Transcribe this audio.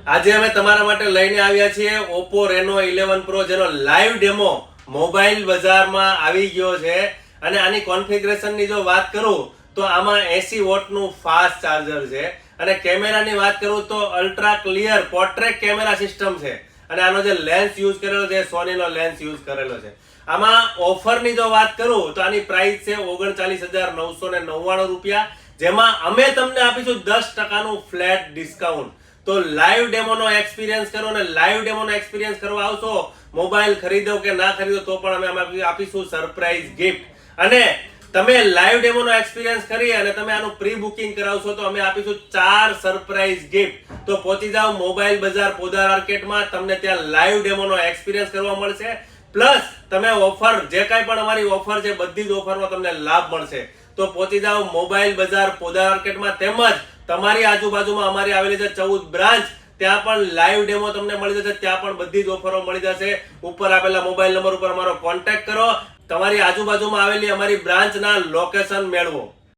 આજે અમે તમારા માટે લઈને આવ્યા છીએ Oppo Reno 11 Pro જેનો લાઈવ ડેમો મોબાઈલ બજારમાં આવી ગયો છે અને આની કોન્ફિગરેશનની જો વાત કરું તો આમાં 80 વોટનું ફાસ્ટ ચાર્જર છે અને કેમેરાની વાત કરું તો ultra clear portrait camera system છે અને આનો જે લેન્સ યુઝ કરેલો છે સોનીનો લેન્સ યુઝ કરેલો છે। આમાં ઓફરની જો વાત કરું તો આની પ્રાઇસ છે 39,999 રૂપિયા, જેમાં અમે તમને આપીશું 10% ફ્લેટ ડિસ્કાઉન્ટ। તો લાઈવ ડેમોનો એક્સપિરિયન્સ કરો અને લાઈવ ડેમોનો એક્સપિરિયન્સ કરવા આવશો, મોબાઈલ ખરીદો કે ના ખરીદો તો પણ અમે આપીશું સરપ્રાઈઝ ગિફ્ટ। અને તમે લાઈવ ડેમોનો એક્સપિરિયન્સ કરી અને તમે આનું પ્રી બુકિંગ કરાવશો તો અમે આપીશું 4 સરપ્રાઈઝ ગિફ્ટ। તો પહોંચી જાઓ મોબાઈલ બજાર પોદાર આર્કેટમાં, તમને ત્યાં લાઈવ ડેમોનો એક્સપિરિયન્સ કરવા મળશે, પ્લસ તમે ઓફર જે કાંઈ પણ અમારી ઓફર છે બધી જ ઓફરમાં તમને લાભ મળશે। તો પહોંચી જાઓ મોબાઈલ બજાર પોદાર આર્કેટમાં, તેમજ તમારી આજુબાજુમાં અમારી આવેલી છે 14 બ્રાન્ચ, ત્યાં પણ લાઈવ ડેમો તમને મળી જશે, ત્યાં પણ બધી જ ઓફરો મળી જશે। ઉપર આપેલા મોબાઈલ નંબર ઉપર અમારો કોન્ટેક્ટ કરો, તમારી આજુબાજુમાં આવેલી અમારી બ્રાન્ચના લોકેશન મેળવો।